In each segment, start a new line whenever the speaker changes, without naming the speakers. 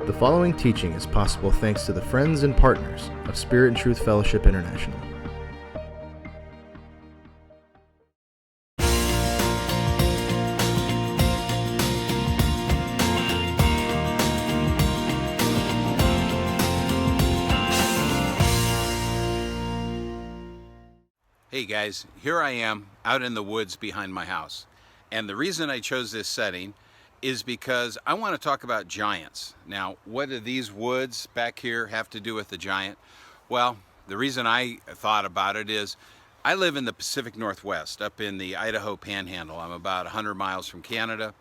The following teaching is possible thanks to the friends and partners of Spirit and Truth Fellowship International.
Hey guys, here I am out in the woods behind my house. And the reason I chose this setting is because I want to talk about giants. Now, what do these woods back here have to do with the giant? Well, the reason I thought about it is I live in the Pacific Northwest, up in the Idaho Panhandle. I'm about 100 miles from Canada.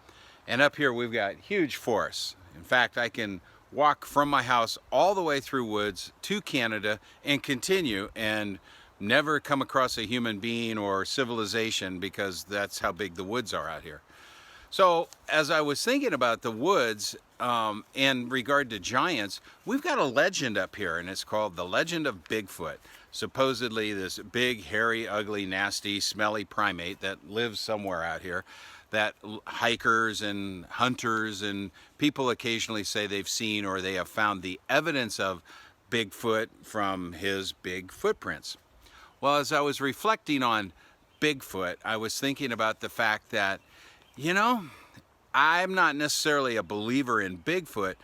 And up here we've got huge forests. In fact, I can walk from my house all the way through woods to Canada and continue and never come across a human being or civilization because that's how big the woods are out here. So as I was thinking about the woods in regard to giants, we've got a legend up here, and it's called the Legend of Bigfoot. Supposedly this big, hairy, ugly, nasty, smelly primate that lives somewhere out here that hikers and hunters and people occasionally say they've seen or they have found the evidence of Bigfoot from his big footprints. Well, as I was reflecting on Bigfoot, I was thinking about the fact that, I'm not necessarily a believer in Bigfoot,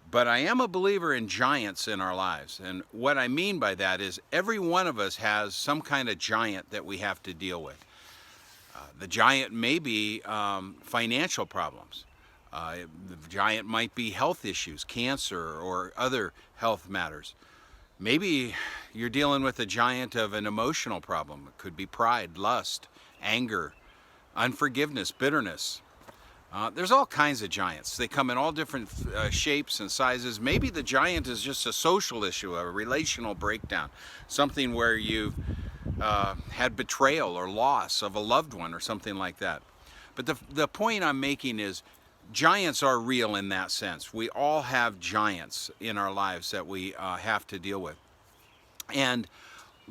but I am a believer in giants in our lives. And what I mean by that is every one of us has some kind of giant that we have to deal with. The giant may be financial problems. The giant might be health issues, cancer, or other health matters. Maybe you're dealing with a giant of an emotional problem. It could be pride, lust, anger, unforgiveness, bitterness. There's all kinds of giants. They come in all different shapes and sizes. Maybe the giant is just a social issue, a relational breakdown, something where you've had betrayal or loss of a loved one or something like that. But the point I'm making is giants are real in that sense. We all have giants in our lives that we have to deal with. And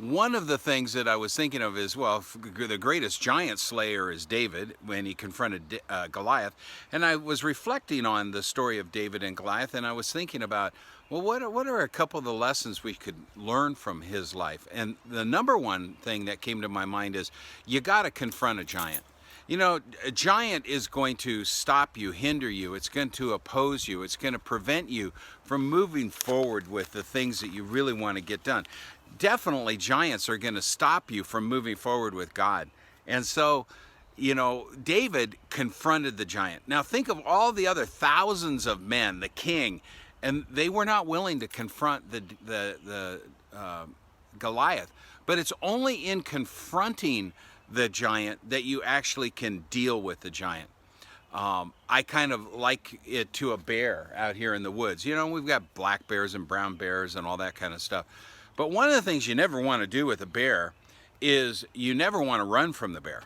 one of the things that I was thinking of is, well, the greatest giant slayer is David when he confronted Goliath. And I was reflecting on the story of David and Goliath, and I was thinking about, well, what are a couple of the lessons we could learn from his life? And the number one thing that came to my mind is you got to confront a giant. A giant is going to stop you, hinder you. It's going to oppose you. It's going to prevent you from moving forward with the things that you really want to get done. Definitely, giants are going to stop you from moving forward with God. And so, David confronted the giant. Now, think of all the other thousands of men, the king, and they were not willing to confront the Goliath. But it's only in confronting the giant that you actually can deal with the giant. I kind of like it to a bear out here in the woods. We've got black bears and brown bears and all that kind of stuff. But one of the things you never want to do with a bear is you never want to run from the bear.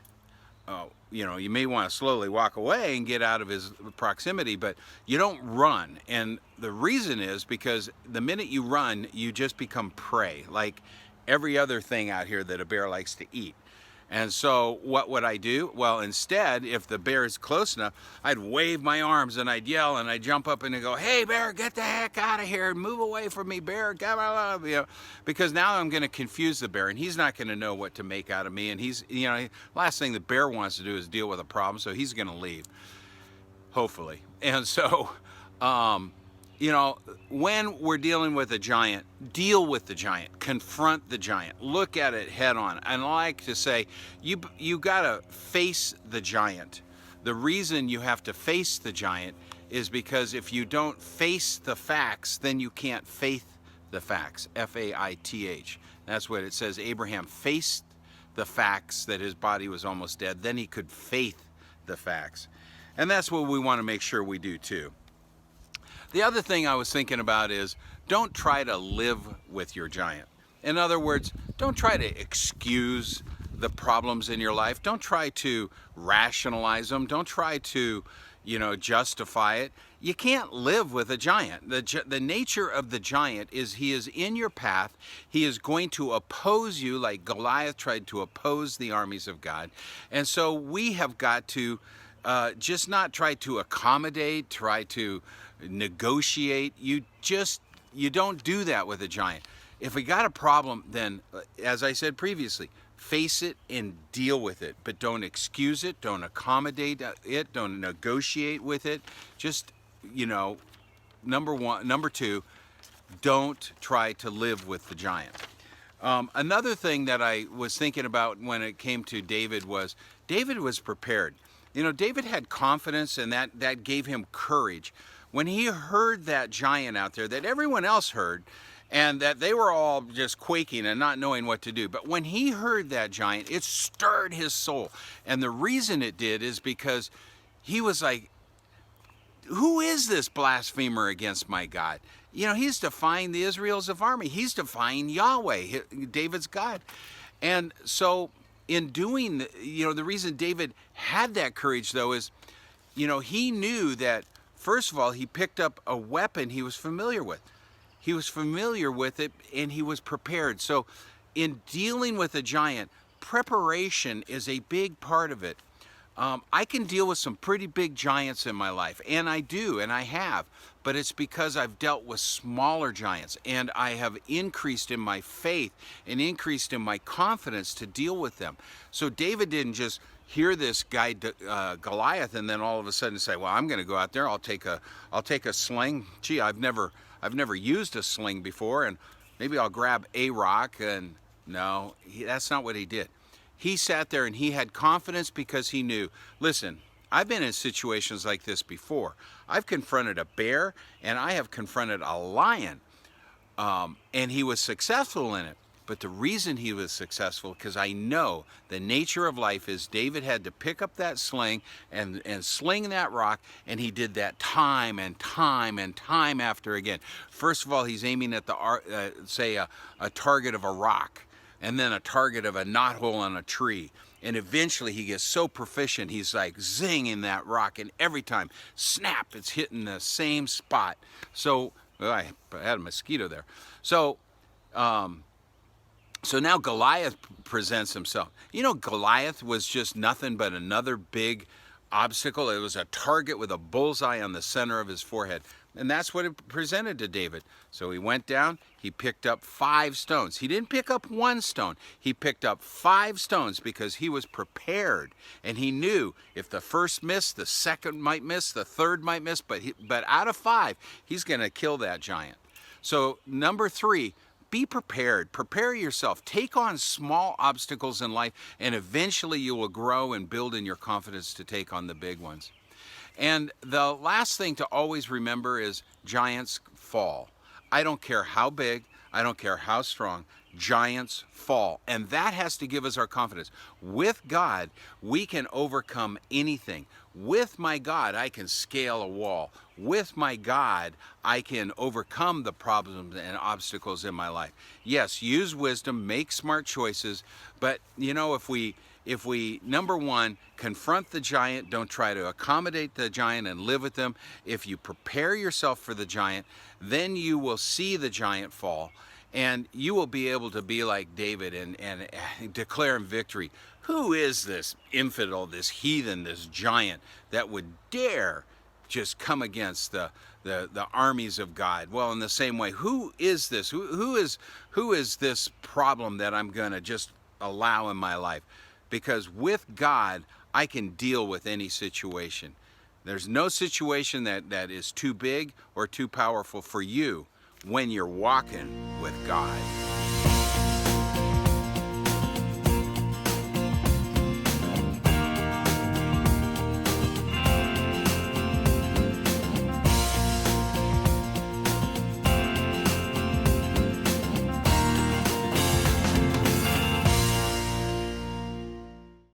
You may want to slowly walk away and get out of his proximity, but you don't run. And the reason is because the minute you run, you just become prey, like every other thing out here that a bear likes to eat. And so what would I do? Well, instead, if the bear is close enough, I'd wave my arms and I'd yell and I'd jump up and I'd go, "Hey, bear, get the heck out of here. Move away from me, bear." Because now I'm going to confuse the bear and he's not going to know what to make out of me. And he's, last thing the bear wants to do is deal with a problem. So he's going to leave, hopefully. And so, when we're dealing with a giant, deal with the giant, confront the giant, look at it head on. And I like to say, you gotta face the giant. The reason you have to face the giant is because if you don't face the facts, then you can't faith the facts, F-A-I-T-H. That's what it says. Abraham faced the facts that his body was almost dead, then he could faith the facts. And that's what we wanna make sure we do too. The other thing I was thinking about is don't try to live with your giant. In other words, don't try to excuse the problems in your life. Don't try to rationalize them. Don't try to, justify it. You can't live with a giant. The nature of the giant is he is in your path. He is going to oppose you like Goliath tried to oppose the armies of God. And so we have got to just not try to accommodate, try to negotiate. You don't do that with a giant. If we got a problem, then, as I said previously, face it and deal with it. But don't excuse it, don't accommodate it, don't negotiate with it. Just, number two, don't try to live with the giant. Another thing that I was thinking about when it came to David was prepared. David had confidence, and that gave him courage. When he heard that giant out there that everyone else heard, and that they were all just quaking and not knowing what to do. But when he heard that giant, it stirred his soul. And the reason it did is because he was like, who is this blasphemer against my God? He's defying the Israels of army. He's defying Yahweh, David's God. And so in doing, the reason David had that courage, though, is, he knew that, first of all, he picked up a weapon he was familiar with. He was familiar with it, and he was prepared. So in dealing with a giant, preparation is a big part of it. I can deal with some pretty big giants in my life, and I do, and I have, but it's because I've dealt with smaller giants, and I have increased in my faith and increased in my confidence to deal with them. So David didn't just hear this guy Goliath and then all of a sudden say, well, I'm going to go out there, I'll take a sling. Gee, I've never used a sling before, and maybe I'll grab a rock. And no, that's not what he did. He sat there and he had confidence because he knew, listen, I've been in situations like this before. I've confronted a bear and I have confronted a lion, and he was successful in it. But the reason he was successful, because I know the nature of life is David had to pick up that sling and sling that rock, and he did that time and time and time after again. First of all, he's aiming at a target of a rock, and then a target of a knothole on a tree. And eventually he gets so proficient, he's like zinging that rock, and every time, snap, it's hitting the same spot. So, I had a mosquito there. So now Goliath presents himself. Goliath was just nothing but another big obstacle. It was a target with a bullseye on the center of his forehead. And that's what it presented to David. So he went down, he picked up 5 stones. He didn't pick up 1 stone. He picked up 5 stones because he was prepared. And he knew if the first missed, the second might miss, the third might miss. But out of 5, he's going to kill that giant. So number 3, be prepared. Prepare yourself. Take on small obstacles in life, and eventually you will grow and build in your confidence to take on the big ones. And the last thing to always remember is giants fall. I don't care how big, I don't care how strong, giants fall. And that has to give us our confidence. With God, we can overcome anything. With my God, I can scale a wall. With my God, I can overcome the problems and obstacles in my life. Yes, use wisdom, make smart choices, but if we, number 1, confront the giant, don't try to accommodate the giant and live with them. If you prepare yourself for the giant, then you will see the giant fall, and you will be able to be like David and declare in victory, who is this infidel, this heathen, this giant that would dare just come against the armies of God? Well, in the same way, who is this? Who is this problem that I'm going to just allow in my life? Because with God, I can deal with any situation. There's no situation that is too big or too powerful for you when you're walking with God.